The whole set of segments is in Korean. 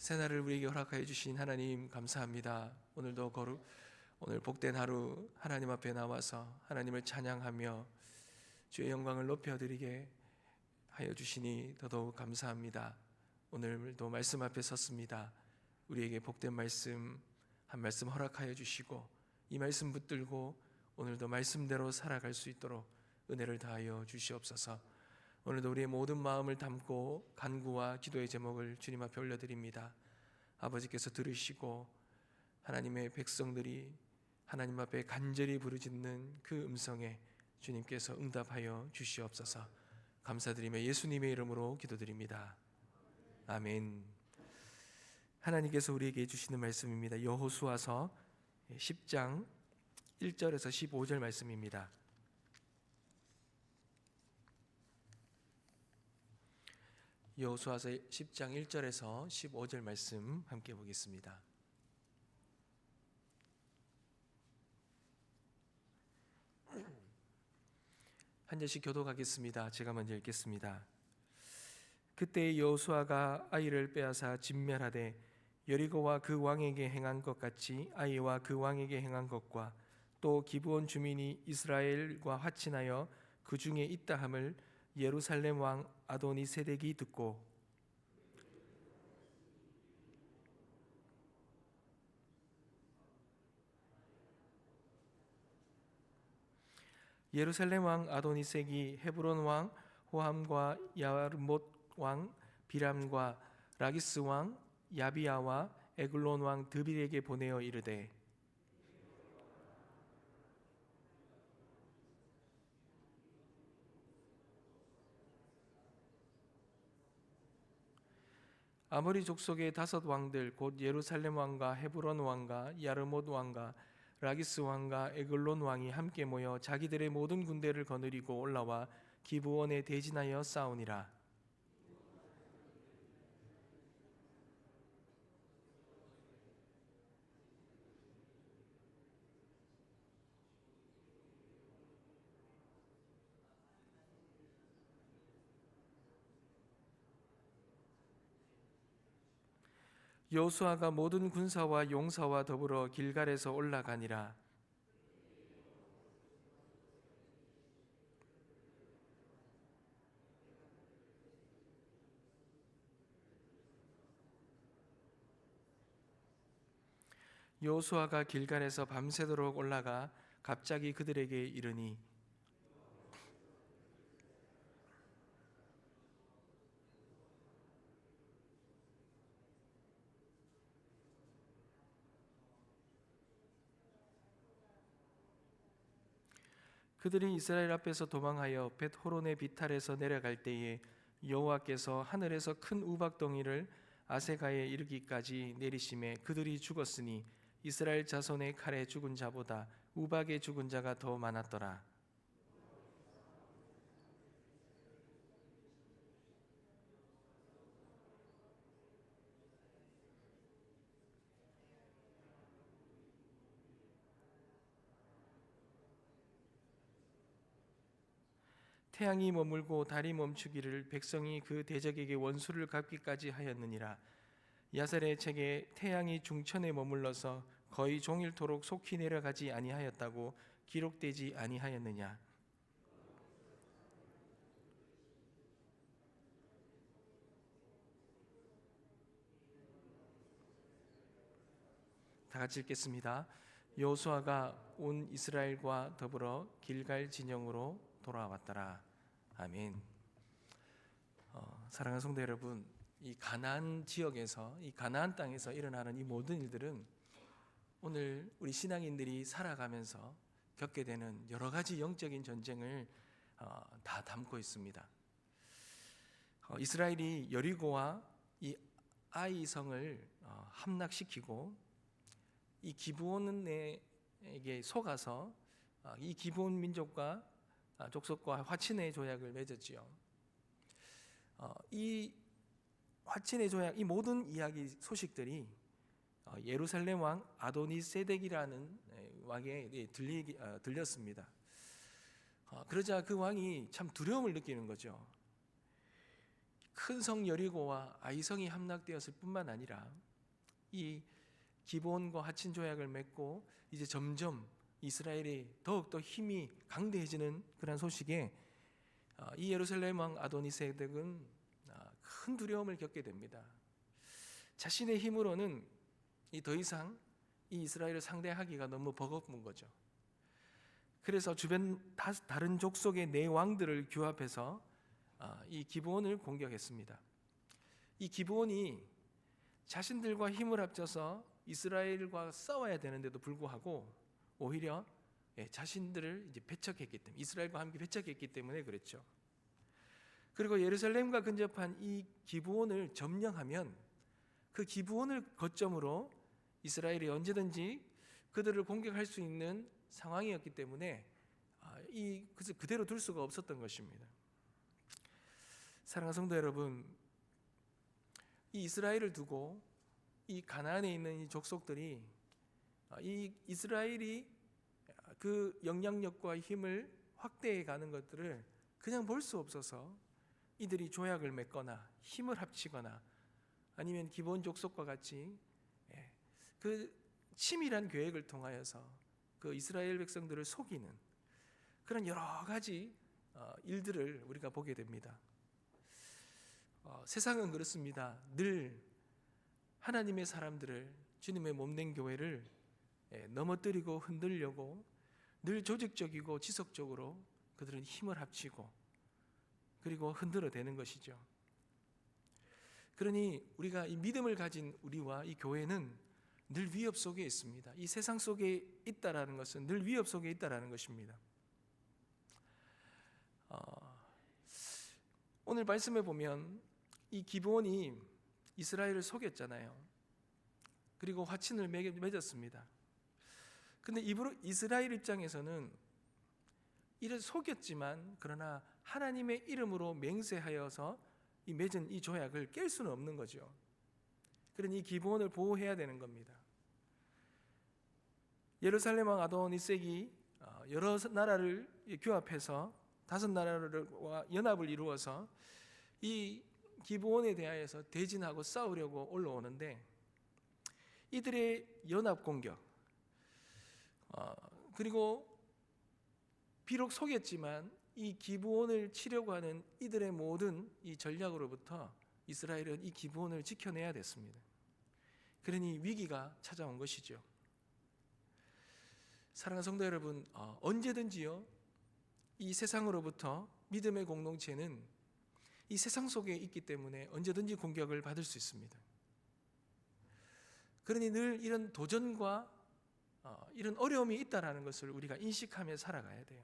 새날을 우리에게 허락하여 주신 하나님 감사합니다. 오늘 복된 하루 하나님 앞에 나와서 하나님을 찬양하며 주의 영광을 높여드리게 하여 주시니 더더욱 감사합니다. 오늘도 말씀 앞에 섰습니다. 우리에게 복된 말씀 한 말씀 허락하여 주시고 이 말씀 붙들고 오늘도 말씀대로 살아갈 수 있도록 은혜를 다하여 주시옵소서. 오늘도 우리의 모든 마음을 담고 간구와 기도의 제목을 주님 앞에 올려드립니다. 아버지께서 들으시고 하나님의 백성들이 하나님 앞에 간절히 부르짖는 그 음성에 주님께서 응답하여 주시옵소서. 감사드리며 예수님의 이름으로 기도드립니다. 아멘. 하나님께서 우리에게 주시는 말씀입니다. 여호수아서 10장 1절에서 15절 말씀입니다. 여호수아서 10장 1절에서 15절 말씀 함께 보겠습니다. 한 절씩 교독하겠습니다. 제가 먼저 읽겠습니다. 그때 여호수아가 아이를 빼앗아 진멸하되 여리고와 그 왕에게 행한 것 같이 아이와 그 왕에게 행한 것과 또 기브온 주민이 이스라엘과 화친하여 그 중에 있다함을 예루살렘 왕 아도니세덱이 듣고 예루살렘 왕 아도니세덱이 헤브론 왕 호함과 야르못 왕 비람과 라기스 왕 야비야와 에글론 왕 드빌에게 보내어 이르되 아모리 족속의 5 왕들 곧 예루살렘 왕과 헤브론 왕과 야르못 왕과 라기스 왕과 에글론 왕이 함께 모여 자기들의 모든 군대를 거느리고 올라와 기브온에 대진하여 싸우니라. 여호수아가 모든 군사와 용사와 더불어 길갈에서 올라가니라. 여호수아가 길갈에서 밤새도록 올라가 갑자기 그들에게 이르니 그들이 이스라엘 앞에서 도망하여 벳호론의 비탈에서 내려갈 때에 여호와께서 하늘에서 큰 우박덩이를 아세가에 이르기까지 내리심에 그들이 죽었으니 이스라엘 자손의 칼에 죽은 자보다 우박에 죽은 자가 더 많았더라. 태양이 머물고 달이 멈추기를 백성이 그 대적에게 원수를 갚기까지 하였느니라. 야살의 책에 태양이 중천에 머물러서 거의 종일토록 속히 내려가지 아니하였다고 기록되지 아니하였느냐. 다 같이 읽겠습니다. 여호수아가 온 이스라엘과 더불어 길갈 진영으로 돌아왔더라. 아멘. 사랑하는 성도 여러분, 이 가나안 지역에서, 이 가나안 땅에서 일어나는 이 모든 일들은 오늘 우리 신앙인들이 살아가면서 겪게 되는 여러 가지 영적인 전쟁을 다 담고 있습니다. 이스라엘이 여리고와 이 아이 성을 함락시키고 이 기브온에게 속아서 이 기브온 민족과 족속과 화친의 조약을 맺었지요. 이 화친의 조약, 이 모든 이야기 소식들이 예루살렘 왕 아도니세덱이라는 왕에 들렸습니다. 그러자 그 왕이 참 두려움을 느끼는 거죠. 큰 성 여리고와 아이성이 함락되었을 뿐만 아니라 이 기브온과 하친 조약을 맺고 이제 점점 이스라엘이 더욱더 힘이 강대해지는 그런 소식에 이 예루살렘 왕 아도니세덱은 큰 두려움을 겪게 됩니다. 자신의 힘으로는 더 이상 이 이스라엘을 상대하기가 너무 버거운 거죠. 그래서 주변 다른 족속의 네 왕들을 규합해서 이 기브온을 공격했습니다. 이 기브온이 자신들과 힘을 합쳐서 이스라엘과 싸워야 되는데도 불구하고 오히려 자신들을 이제 배척했기 때문에, 이스라엘과 함께 배척했기 때문에 그랬죠. 그리고 예루살렘과 근접한 이 기브온을 점령하면 그 기브온을 거점으로 이스라엘이 언제든지 그들을 공격할 수 있는 상황이었기 때문에 그것을 그대로 둘 수가 없었던 것입니다. 사랑하는 성도 여러분, 이 이스라엘을 두고 이 가나안에 있는 이 족속들이 이 이스라엘이 그 영향력과 힘을 확대해 가는 것들을 그냥 볼 수 없어서 이들이 조약을 맺거나 힘을 합치거나 아니면 기본 족속과 같이 그 치밀한 계획을 통하여서 그 이스라엘 백성들을 속이는 그런 여러 가지 일들을 우리가 보게 됩니다. 세상은 그렇습니다. 늘 하나님의 사람들을, 주님의 몸된 교회를 넘어뜨리고 흔들려고 늘 조직적이고 지속적으로 그들은 힘을 합치고 그리고 흔들어대는 것이죠. 그러니 우리가 이 믿음을 가진 우리와 이 교회는 늘 위협 속에 있습니다. 이 세상 속에 있다라는 것은 늘 위협 속에 있다라는 것입니다. 오늘 말씀에 보면 이 기브온이 이스라엘을 속였잖아요. 그리고 화친을 맺었습니다. 근데 이스라엘 입장에서는 이를 속였지만 그러나 하나님의 이름으로 맹세하여서 이 맺은 이 조약을 깰 수는 없는 거죠. 그러니 이 기브온을 보호해야 되는 겁니다. 예루살렘 왕 아도니섹이 여러 나라를 규합해서 5나라와 연합을 이루어서 이 기브온에 대하여서 대진하고 싸우려고 올라오는데 이들의 연합 공격 그리고 비록 속였지만 이 기브온을 치려고 하는 이들의 모든 이 전략으로부터 이스라엘은 이 기브온을 지켜내야 됐습니다. 그러니 위기가 찾아온 것이죠. 사랑하는 성도 여러분, 언제든지요 이 세상으로부터 믿음의 공동체는 이 세상 속에 있기 때문에 언제든지 공격을 받을 수 있습니다. 그러니 늘 이런 도전과 이런 어려움이 있다라는 것을 우리가 인식하며 살아가야 돼요.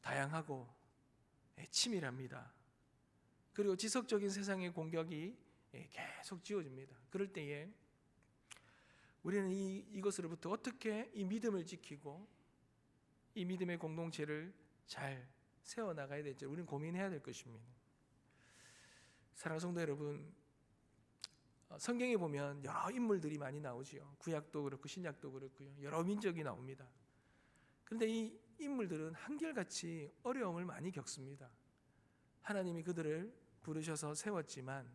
다양하고 치밀합니다. 그리고 지속적인 세상의 공격이 계속 지어집니다. 그럴 때에 우리는 이것으로부터 어떻게 이 믿음을 지키고 이 믿음의 공동체를 잘 세워나가야 될지 우리는 고민해야 될 것입니다. 사랑하는 성도 여러분, 성경에 보면 여러 인물들이 많이 나오지요. 구약도 그렇고 신약도 그렇고요. 여러 민족이 나옵니다. 그런데 이 인물들은 한결같이 어려움을 많이 겪습니다. 하나님이 그들을 부르셔서 세웠지만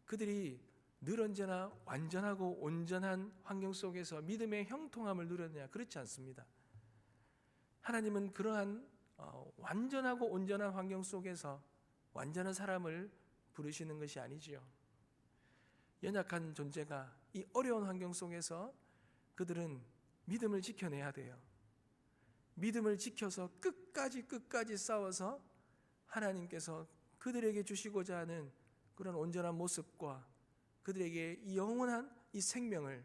그들이 늘 언제나 완전하고 온전한 환경 속에서 믿음의 형통함을 누렸느냐? 그렇지 않습니다. 하나님은 그러한 완전하고 온전한 환경 속에서 완전한 사람을 부르시는 것이 아니지요. 연약한 존재가 이 어려운 환경 속에서 그들은 믿음을 지켜내야 돼요. 믿음을 지켜서 끝까지 싸워서 하나님께서 그들에게 주시고자 하는 그런 온전한 모습과 그들에게 이 영원한 이 생명을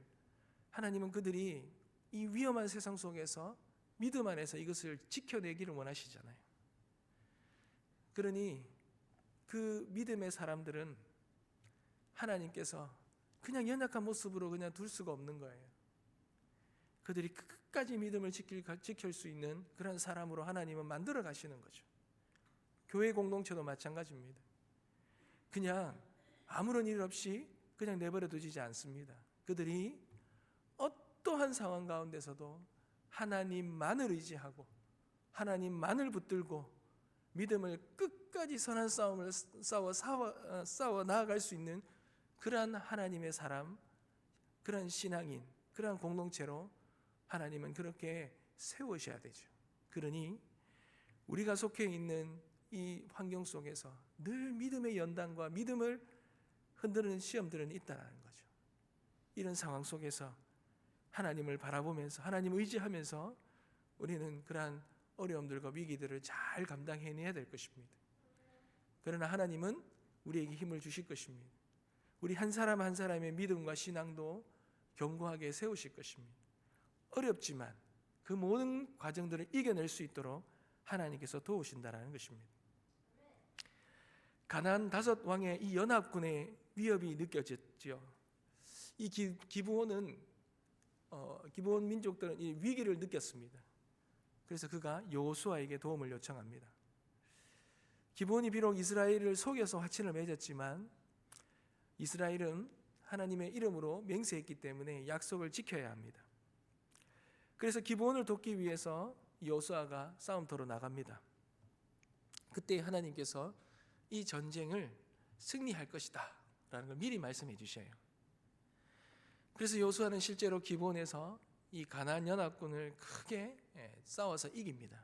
하나님은 그들이 이 위험한 세상 속에서 믿음 안에서 이것을 지켜내기를 원하시잖아요. 그러니 그 믿음의 사람들은 하나님께서 그냥 연약한 모습으로 그냥 둘 수가 없는 거예요. 그들이 끝까지 믿음을 지킬 수 있는 그런 사람으로 하나님은 만들어 가시는 거죠. 교회 공동체도 마찬가지입니다. 그냥 아무런 일 없이 그냥 내버려 두지 않습니다. 그들이 어떠한 상황 가운데서도 하나님만을 의지하고 하나님만을 붙들고 믿음을 끝까지 선한 싸움을 싸워 나아갈 수 있는 그러한 하나님의 사람, 그러한 신앙인, 그러한 공동체로 하나님은 그렇게 세우셔야 되죠. 그러니 우리가 속해 있는 이 환경 속에서 늘 믿음의 연단과 믿음을 흔드는 시험들은 있다는 거죠. 이런 상황 속에서 하나님을 바라보면서 하나님을 의지하면서 우리는 그러한 어려움들과 위기들을 잘 감당해내야 될 것입니다. 그러나 하나님은 우리에게 힘을 주실 것입니다. 우리 한 사람 한 사람의 믿음과 신앙도 견고하게 세우실 것입니다. 어렵지만 그 모든 과정들을 이겨낼 수 있도록 하나님께서 도우신다는 것입니다. 가나안 5왕의 이 연합군의 위협이 느껴졌죠. 이 기브온은 기브온 민족들은 이 위기를 느꼈습니다. 그래서 그가 여호수아에게 도움을 요청합니다. 기브온이 비록 이스라엘을 속여서 화친을 맺었지만 이스라엘은 하나님의 이름으로 맹세했기 때문에 약속을 지켜야 합니다. 그래서 기브온을 돕기 위해서 여호수아가 싸움터로 나갑니다. 그때 하나님께서 이 전쟁을 승리할 것이다 라는 걸 미리 말씀해 주셔요. 그래서 여호수아는 실제로 기브온에서 이 가나안 연합군을 크게 싸워서 이깁니다.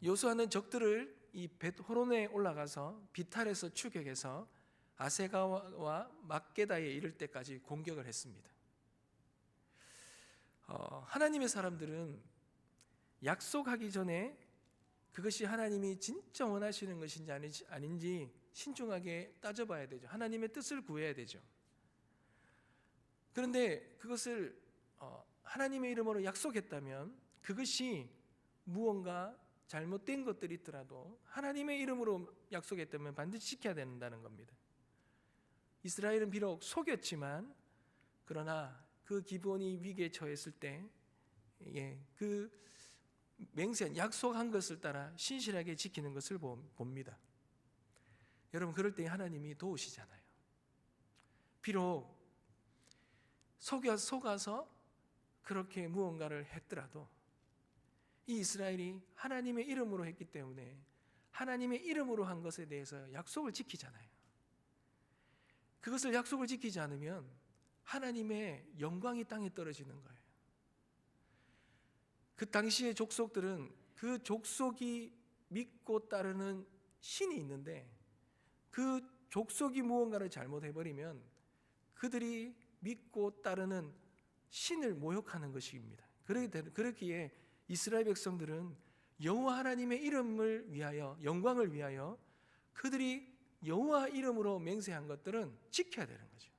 여호수아는 적들을 이 벳호론에 올라가서 비탈에서 추격해서 아세가와 막게다에 이를 때까지 공격을 했습니다. 하나님의 사람들은 약속하기 전에 그것이 하나님이 진짜 원하시는 것인지 아닌지 신중하게 따져봐야 되죠. 하나님의 뜻을 구해야 되죠. 그런데 그것을 하나님의 이름으로 약속했다면 그것이 무언가 잘못된 것들이 있더라도 하나님의 이름으로 약속했다면 반드시 지켜야 된다는 겁니다. 이스라엘은 비록 속였지만 그러나 그 기브온이 위기에 처했을 때 그 맹세한 약속한 것을 따라 신실하게 지키는 것을 봅니다. 여러분 그럴 때 하나님이 도우시잖아요. 비록 속아서 그렇게 무언가를 했더라도 이 이스라엘이 하나님의 이름으로 했기 때문에 하나님의 이름으로 한 것에 대해서 약속을 지키잖아요. 그것을 약속을 지키지 않으면 하나님의 영광이 땅에 떨어지는 거예요. 그 당시의 족속들은 그 족속이 믿고 따르는 신이 있는데 그 족속이 무언가를 잘못해버리면 그들이 믿고 따르는 신을 모욕하는 것입니다. 그렇기에 이스라엘 백성들은 여호와 하나님의 이름을 위하여 영광을 위하여 그들이 여호와 이름으로 맹세한 것들은 지켜야 되는 거죠.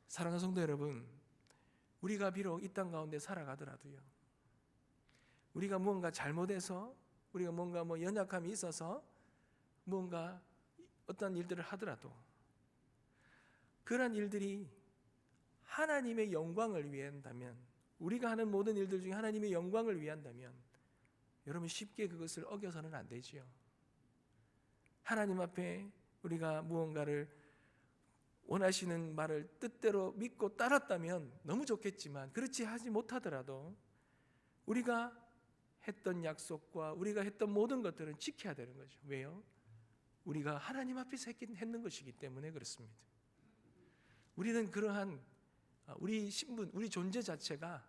사랑하는 성도 여러분, 우리가 비록 이 땅 가운데 살아가더라도요, 우리가 무언가 잘못해서 우리가 뭔가 연약함이 있어서 무언가 어떤 일들을 하더라도 그러한 일들이 하나님의 영광을 위한다면, 우리가 하는 모든 일들 중에 하나님의 영광을 위한다면 여러분 쉽게 그것을 어겨서는 안 되지요. 하나님 앞에 우리가 무언가를 원하시는 말을 뜻대로 믿고 따랐다면 너무 좋겠지만 그렇지 하지 못하더라도 우리가 했던 약속과 우리가 했던 모든 것들은 지켜야 되는 거죠. 왜요? 우리가 하나님 앞에서 했는 것이기 때문에 그렇습니다. 우리는 그러한 우리 신분, 우리 존재 자체가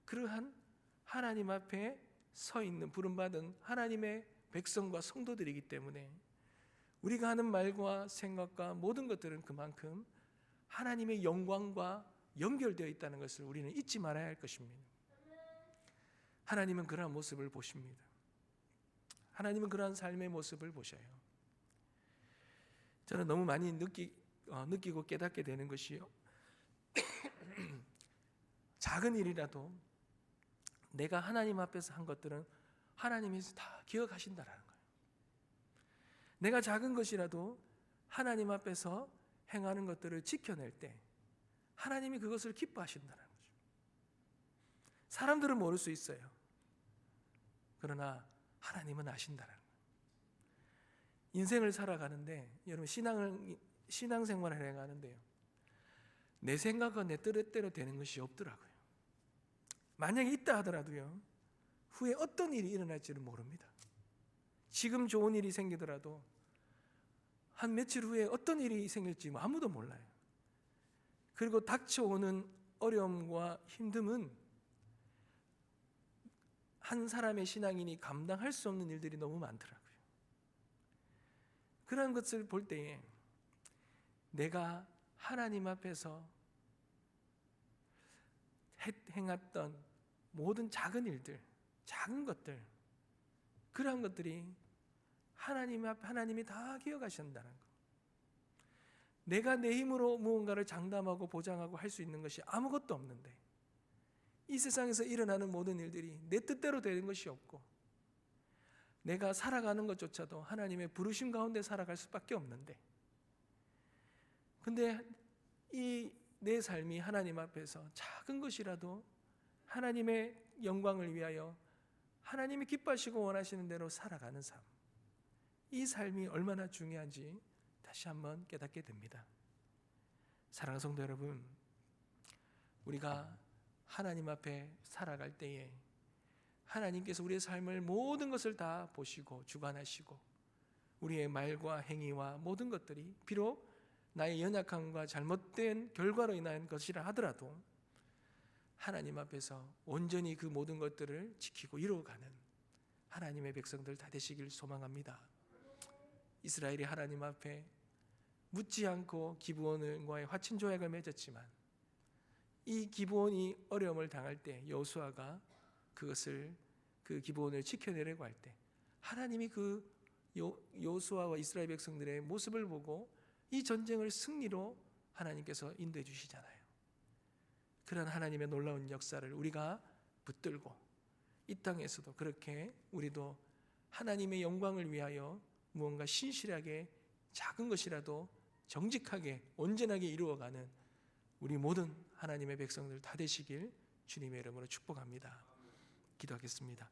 그러한 하나님 앞에 서 있는 부름받은 하나님의 백성과 성도들이기 때문에 우리가 하는 말과 생각과 모든 것들은 그만큼 하나님의 영광과 연결되어 있다는 것을 우리는 잊지 말아야 할 것입니다. 하나님은 그러한 모습을 보십니다. 하나님은 그러한 삶의 모습을 보셔요. 저는 너무 많이 느끼고 깨닫게 되는 것이요, 작은 일이라도 내가 하나님 앞에서 한 것들은 하나님이 다 기억하신다라는 거예요. 내가 작은 것이라도 하나님 앞에서 행하는 것들을 지켜낼 때 하나님이 그것을 기뻐하신다는 거죠. 사람들은 모를 수 있어요. 그러나 하나님은 아신다는 거예요. 인생을 살아가는데 여러분 신앙생활을 해가는데요, 내 생각과 내 뜻대로 되는 것이 없더라고요. 만약에 있다 하더라도요, 후에 어떤 일이 일어날지를 모릅니다. 지금 좋은 일이 생기더라도 한 며칠 후에 어떤 일이 생길지 아무도 몰라요. 그리고 닥쳐오는 어려움과 힘듦은 한 사람의 신앙인이 감당할 수 없는 일들이 너무 많더라고요. 그런 것을 볼 때에 내가 하나님 앞에서 행했던 모든 작은 일들, 작은 것들, 그러한 것들이 하나님이 다 기억하신다는 것. 내가 내 힘으로 무언가를 장담하고 보장하고 할 수 있는 것이 아무것도 없는데, 이 세상에서 일어나는 모든 일들이 내 뜻대로 되는 것이 없고, 내가 살아가는 것조차도 하나님의 부르심 가운데 살아갈 수밖에 없는데, 근데 이 내 삶이 하나님 앞에서 작은 것이라도 하나님의 영광을 위하여 하나님이 기뻐하시고 원하시는 대로 살아가는 삶, 이 삶이 얼마나 중요한지 다시 한번 깨닫게 됩니다. 사랑하는 성도 여러분, 우리가 하나님 앞에 살아갈 때에 하나님께서 우리의 삶을 모든 것을 다 보시고 주관하시고, 우리의 말과 행위와 모든 것들이 비록 나의 연약함과 잘못된 결과로 인한 것이라 하더라도 하나님 앞에서 온전히 그 모든 것들을 지키고 이루어가는 하나님의 백성들 다 되시길 소망합니다. 이스라엘이 하나님 앞에 묻지 않고 기브온과의 화친 조약을 맺었지만, 이 기브온이 어려움을 당할 때 여호수아가 그 기브온을 지켜내려고 할 때 하나님이 그 여호수아와 이스라엘 백성들의 모습을 보고 이 전쟁을 승리로 하나님께서 인도해 주시잖아요. 그런 하나님의 놀라운 역사를 우리가 붙들고 이 땅에서도 그렇게 우리도 하나님의 영광을 위하여 무언가 신실하게 작은 것이라도 정직하게 온전하게 이루어가는 우리 모든 하나님의 백성들 다 되시길 주님의 이름으로 축복합니다. 기도하겠습니다.